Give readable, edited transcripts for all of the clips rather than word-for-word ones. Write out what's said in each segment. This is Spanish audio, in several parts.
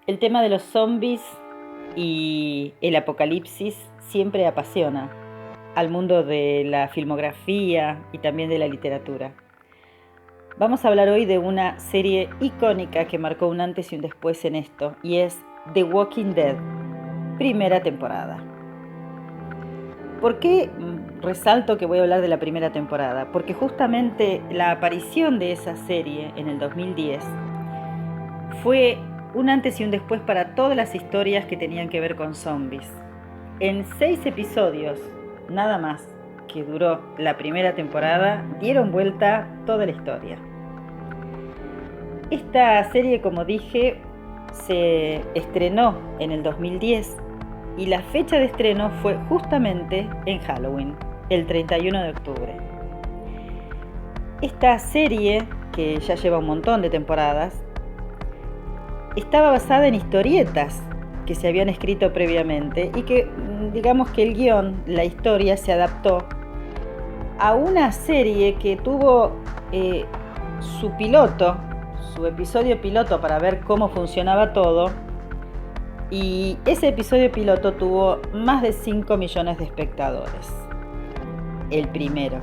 El tema de los zombies y el apocalipsis siempre apasiona al mundo de la filmografía y también de la literatura. Vamos a hablar hoy de una serie icónica que marcó un antes y un después en esto, y es The Walking Dead, primera temporada. ¿Por qué resalto que voy a hablar de la primera temporada? Porque justamente la aparición de esa serie en el 2010 fue un antes y un después para todas las historias que tenían que ver con zombies. En 6 episodios, nada más, que duró la primera temporada, dieron vuelta toda la historia. Esta serie, como dije, se estrenó en el 2010 y la fecha de estreno fue justamente en Halloween, el 31 de octubre. Esta serie, que ya lleva un montón de temporadas, estaba basada en historietas que se habían escrito previamente y que, digamos que el guión, la historia, se adaptó a una serie que tuvo su piloto, su episodio piloto para ver cómo funcionaba todo, y ese episodio piloto tuvo más de 5 millones de espectadores. El primero.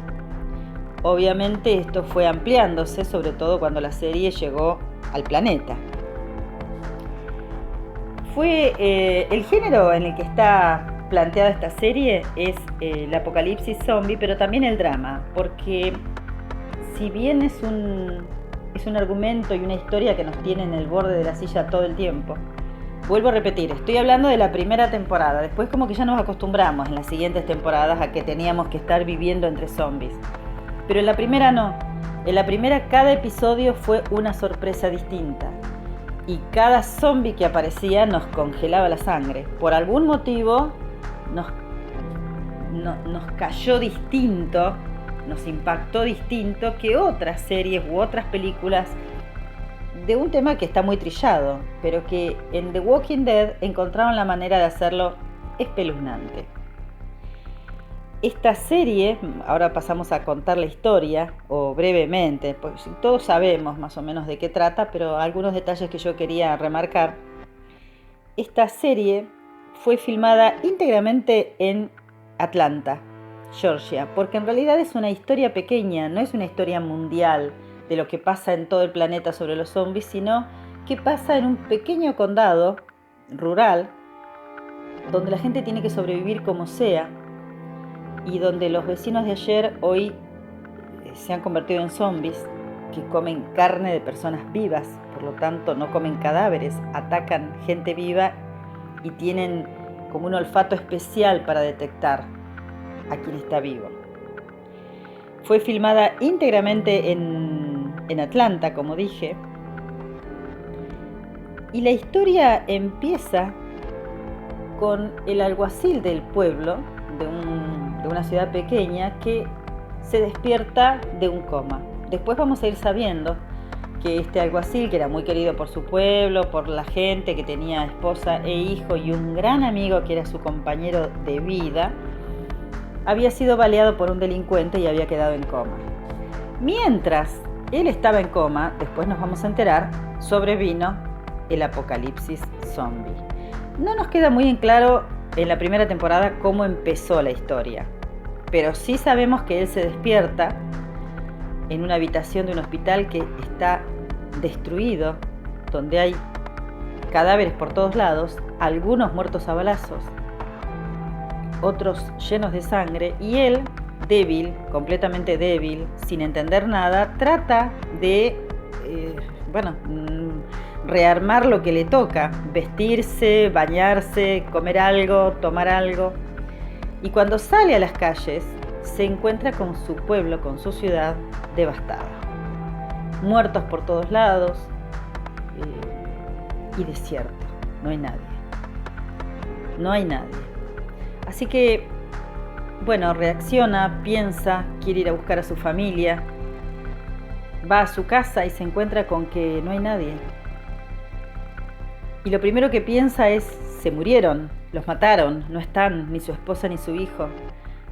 Obviamente esto fue ampliándose, sobre todo cuando la serie llegó al planeta. El género en el que está planteada esta serie es el apocalipsis zombie, pero también el drama, porque si bien es un argumento y una historia que nos tiene en el borde de la silla todo el tiempo, vuelvo a repetir, estoy hablando de la primera temporada, después como que ya nos acostumbramos en las siguientes temporadas a que teníamos que estar viviendo entre zombies, pero en la primera no, en la primera cada episodio fue una sorpresa distinta. Y cada zombie que aparecía nos congelaba la sangre. Por algún motivo nos cayó distinto, nos impactó distinto que otras series u otras películas de un tema que está muy trillado, pero que en The Walking Dead encontraron la manera de hacerlo espeluznante. Esta serie, ahora pasamos a contar la historia, o brevemente, pues todos sabemos más o menos de qué trata, pero algunos detalles que yo quería remarcar. Esta serie fue filmada íntegramente en Atlanta, Georgia, porque en realidad es una historia pequeña, no es una historia mundial de lo que pasa en todo el planeta sobre los zombies, sino que pasa en un pequeño condado rural, donde la gente tiene que sobrevivir como sea, y donde los vecinos de ayer hoy se han convertido en zombies que comen carne de personas vivas, por lo tanto no comen cadáveres, atacan gente viva y tienen como un olfato especial para detectar a quien está vivo. Fue filmada íntegramente en Atlanta, como dije, y la historia empieza con el alguacil del pueblo, de una ciudad pequeña, que se despierta de un coma. Después vamos a ir sabiendo que este alguacil, que era muy querido por su pueblo, por la gente, que tenía esposa e hijo y un gran amigo que era su compañero de vida, había sido baleado por un delincuente y había quedado en coma. Mientras él estaba en coma, después nos vamos a enterar, sobrevino el apocalipsis zombie. No nos queda muy en claro en la primera temporada cómo empezó la historia, pero sí sabemos que él se despierta en una habitación de un hospital que está destruido, donde hay cadáveres por todos lados, algunos muertos a balazos, otros llenos de sangre, y él, débil, completamente débil, sin entender nada, trata de rearmar lo que le toca, vestirse, bañarse, comer algo, tomar algo. Y cuando sale a las calles, se encuentra con su pueblo, con su ciudad devastada. Muertos por todos lados y desierto. No hay nadie. No hay nadie. Así que, reacciona, piensa, quiere ir a buscar a su familia. Va a su casa y se encuentra con que no hay nadie. Y lo primero que piensa es, se murieron, los mataron, no están ni su esposa ni su hijo.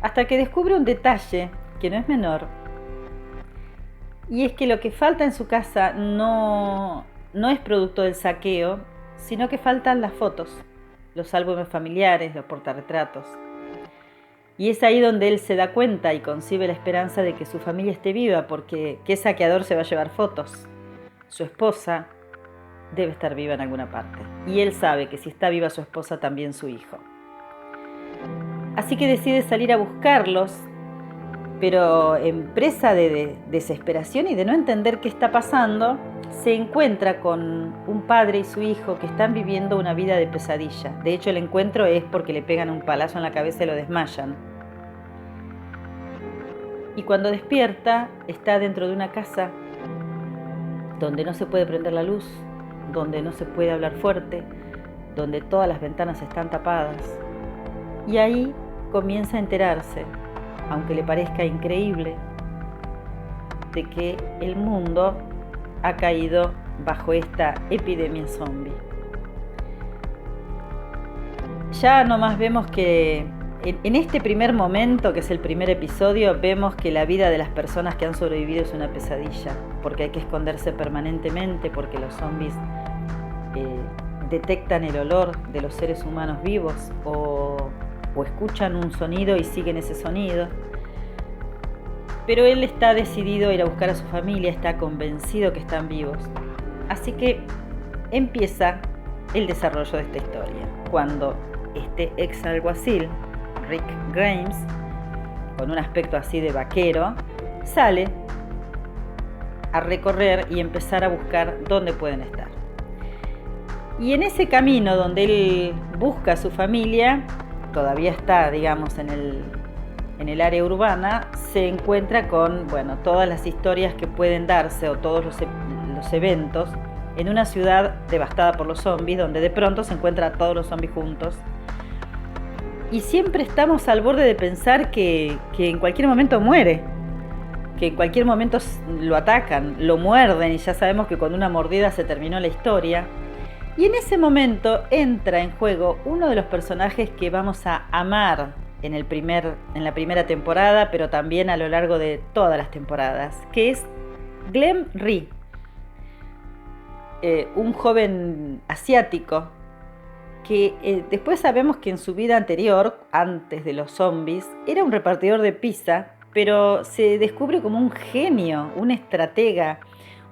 Hasta que descubre un detalle que no es menor. Y es que lo que falta en su casa no es producto del saqueo, sino que faltan las fotos, los álbumes familiares, los portarretratos. Y es ahí donde él se da cuenta y concibe la esperanza de que su familia esté viva, porque ¿qué saqueador se va a llevar fotos? Su esposa debe estar viva en alguna parte. Y él sabe que si está viva su esposa, también su hijo. Así que decide salir a buscarlos, pero en presa de desesperación y de no entender qué está pasando, se encuentra con un padre y su hijo que están viviendo una vida de pesadilla. De hecho, el encuentro es porque le pegan un palazo en la cabeza y lo desmayan. Y cuando despierta, está dentro de una casa donde no se puede prender la luz, donde no se puede hablar fuerte, donde todas las ventanas están tapadas. Y ahí comienza a enterarse, aunque le parezca increíble, de que el mundo ha caído bajo esta epidemia zombie. Ya nomás vemos que en este primer momento, que es el primer episodio, vemos que la vida de las personas que han sobrevivido es una pesadilla, porque hay que esconderse permanentemente, porque los zombies detectan el olor de los seres humanos vivos o escuchan un sonido y siguen ese sonido. Pero él está decidido a ir a buscar a su familia, está convencido que están vivos. Así que empieza el desarrollo de esta historia, cuando este ex alguacil, Rick Grimes, con un aspecto así de vaquero, sale a recorrer y empezar a buscar dónde pueden estar. Y en ese camino donde él busca a su familia, todavía está, digamos, en el área urbana, se encuentra con, todas las historias que pueden darse o todos los eventos en una ciudad devastada por los zombies, donde de pronto se encuentran a todos los zombies juntos. Y siempre estamos al borde de pensar que en cualquier momento muere, que en cualquier momento lo atacan, lo muerden y ya sabemos que con una mordida se terminó la historia. Y en ese momento entra en juego uno de los personajes que vamos a amar en la primera temporada, pero también a lo largo de todas las temporadas, que es Glenn Rhee, un joven asiático que después sabemos que en su vida anterior, antes de los zombies, era un repartidor de pizza, pero se descubre como un genio, un estratega,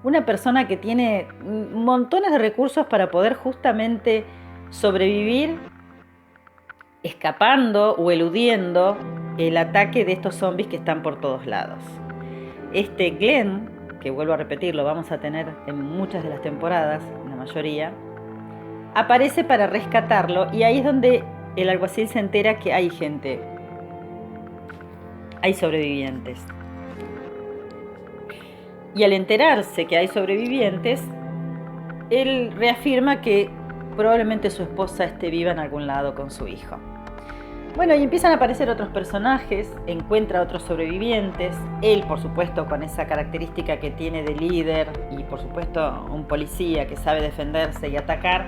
una persona que tiene montones de recursos para poder justamente sobrevivir escapando o eludiendo el ataque de estos zombies que están por todos lados. Este Glenn, que vuelvo a repetir, lo vamos a tener en muchas de las temporadas, en la mayoría, aparece para rescatarlo y ahí es donde el alguacil se entera que hay gente, hay sobrevivientes. Y al enterarse que hay sobrevivientes, él reafirma que probablemente su esposa esté viva en algún lado con su hijo. Bueno, y empiezan a aparecer otros personajes, encuentra otros sobrevivientes, él por supuesto con esa característica que tiene de líder y por supuesto un policía que sabe defenderse y atacar,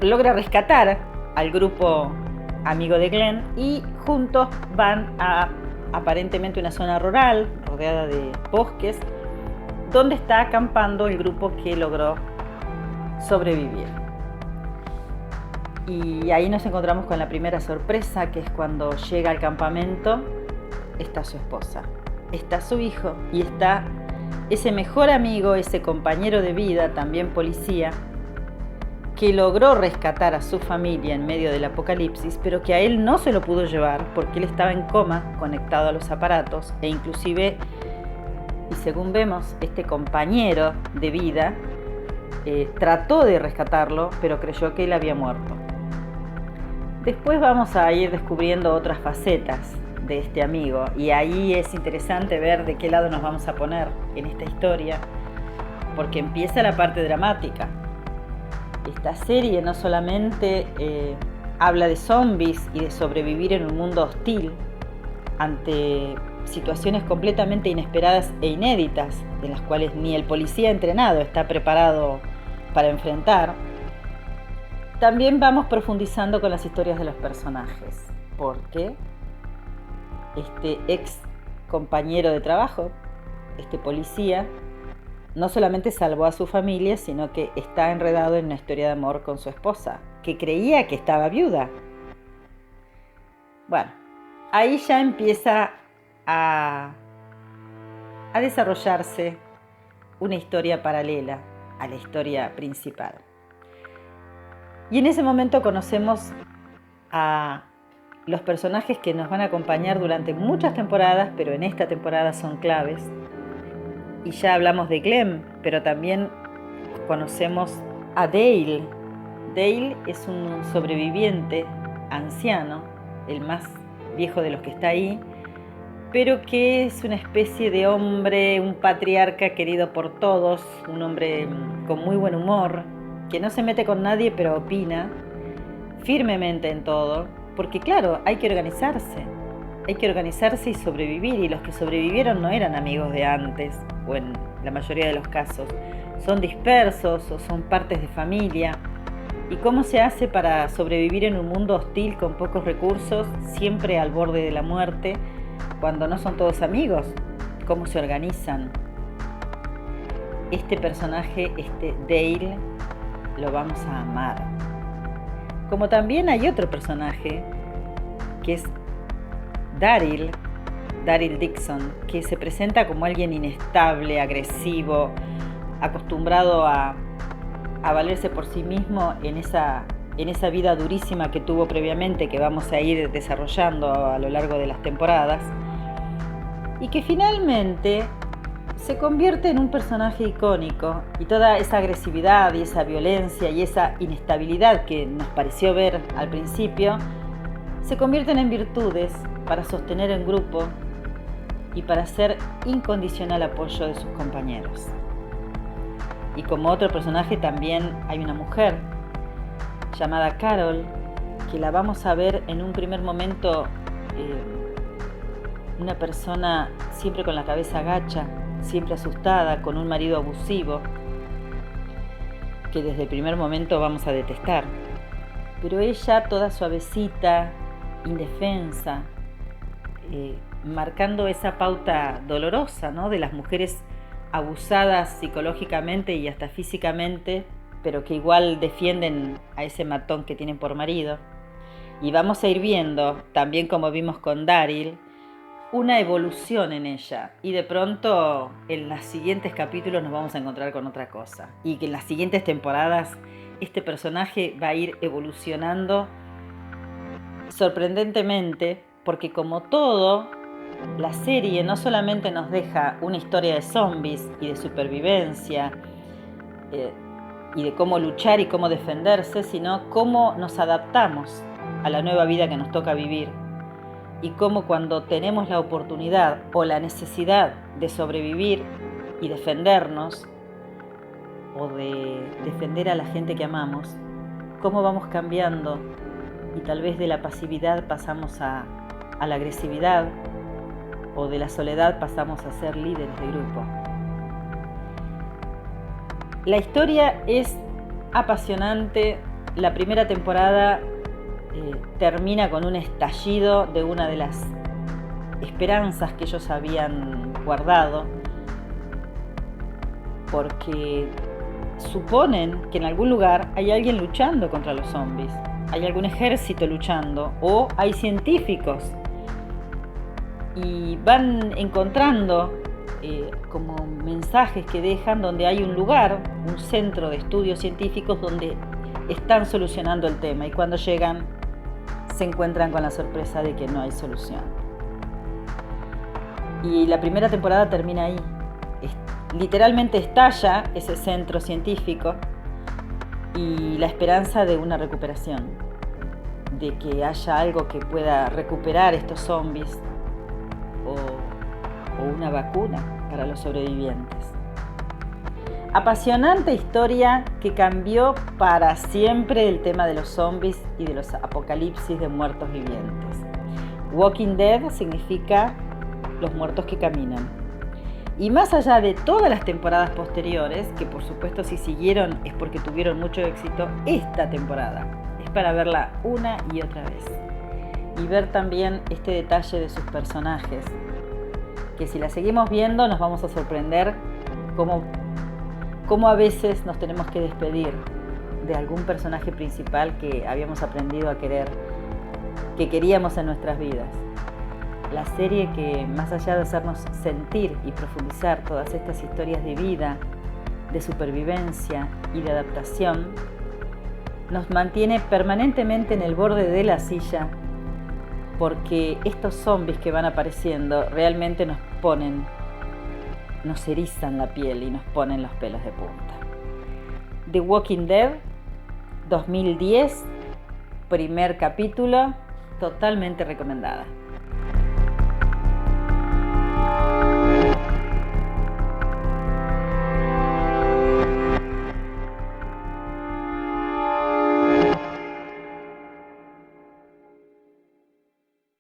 logra rescatar al grupo amigo de Glenn y juntos van a aparentemente una zona rural rodeada de bosques donde está acampando el grupo que logró sobrevivir. Y ahí nos encontramos con la primera sorpresa, que es cuando llega al campamento, está su esposa, está su hijo y está ese mejor amigo, ese compañero de vida, también policía, que logró rescatar a su familia en medio del apocalipsis, pero que a él no se lo pudo llevar porque él estaba en coma, conectado a los aparatos, e inclusive, y según vemos, este compañero de vida trató de rescatarlo, pero creyó que él había muerto. Después vamos a ir descubriendo otras facetas de este amigo y ahí es interesante ver de qué lado nos vamos a poner en esta historia, porque empieza la parte dramática. Esta serie no solamente habla de zombies y de sobrevivir en un mundo hostil ante situaciones completamente inesperadas e inéditas, en las cuales ni el policía entrenado está preparado para enfrentar. También vamos profundizando con las historias de los personajes, porque este ex compañero de trabajo, este policía, no solamente salvó a su familia, sino que está enredado en una historia de amor con su esposa, que creía que estaba viuda. Bueno, ahí ya empieza a desarrollarse una historia paralela a la historia principal. Y en ese momento conocemos a los personajes que nos van a acompañar durante muchas temporadas, pero en esta temporada son claves. Y ya hablamos de Glenn, pero también conocemos a Dale. Dale es un sobreviviente anciano, el más viejo de los que está ahí, pero que es una especie de hombre, un patriarca querido por todos, un hombre con muy buen humor, que no se mete con nadie, pero opina firmemente en todo, porque claro, hay que organizarse y sobrevivir, y los que sobrevivieron no eran amigos de antes, o en la mayoría de los casos, son dispersos o son partes de familia. ¿Y cómo se hace para sobrevivir en un mundo hostil con pocos recursos, siempre al borde de la muerte, cuando no son todos amigos? ¿Cómo se organizan? Este personaje, Dale, lo vamos a amar. Como también hay otro personaje, que es Daryl Dixon, que se presenta como alguien inestable, agresivo, acostumbrado a valerse por sí mismo en esa vida durísima que tuvo previamente, que vamos a ir desarrollando a lo largo de las temporadas, y que finalmente se convierte en un personaje icónico, y toda esa agresividad y esa violencia y esa inestabilidad que nos pareció ver al principio se convierten en virtudes para sostener el grupo y para ser incondicional apoyo de sus compañeros. Y como otro personaje también hay una mujer llamada Carol, que la vamos a ver en un primer momento una persona siempre con la cabeza gacha, siempre asustada, con un marido abusivo, que desde el primer momento vamos a detestar. Pero ella toda suavecita, indefensa, marcando esa pauta dolorosa, ¿no?, de las mujeres abusadas psicológicamente y hasta físicamente, pero que igual defienden a ese matón que tienen por marido. Y vamos a ir viendo, también como vimos con Daryl, una evolución en ella, y de pronto en los siguientes capítulos nos vamos a encontrar con otra cosa, y que en las siguientes temporadas este personaje va a ir evolucionando sorprendentemente, porque como todo, la serie no solamente nos deja una historia de zombies y de supervivencia y de cómo luchar y cómo defenderse, sino cómo nos adaptamos a la nueva vida que nos toca vivir, y cómo cuando tenemos la oportunidad o la necesidad de sobrevivir y defendernos, o de defender a la gente que amamos, cómo vamos cambiando, y tal vez de la pasividad pasamos a la agresividad, o de la soledad pasamos a ser líderes de grupo. La historia es apasionante. La primera temporada termina con un estallido de una de las esperanzas que ellos habían guardado, porque suponen que en algún lugar hay alguien luchando contra los zombies, hay algún ejército luchando, o hay científicos, y van encontrando como mensajes que dejan donde hay un lugar, un centro de estudios científicos donde están solucionando el tema, y cuando llegan se encuentran con la sorpresa de que no hay solución. Y la primera temporada termina ahí. Literalmente estalla ese centro científico, y la esperanza de una recuperación, de que haya algo que pueda recuperar estos zombies, o una vacuna para los sobrevivientes. Apasionante historia que cambió para siempre el tema de los zombies y de los apocalipsis de muertos vivientes. Walking Dead significa los muertos que caminan. Y más allá de todas las temporadas posteriores, que por supuesto si siguieron es porque tuvieron mucho éxito, esta temporada es para verla una y otra vez. Y ver también este detalle de sus personajes, que si la seguimos viendo nos vamos a sorprender cómo cómo a veces nos tenemos que despedir de algún personaje principal que habíamos aprendido a querer, que queríamos en nuestras vidas. La serie que, más allá de hacernos sentir y profundizar todas estas historias de vida, de supervivencia y de adaptación, nos mantiene permanentemente en el borde de la silla, porque estos zombies que van apareciendo realmente nos erizan la piel y nos ponen los pelos de punta. The Walking Dead, 2010, primer capítulo, totalmente recomendada.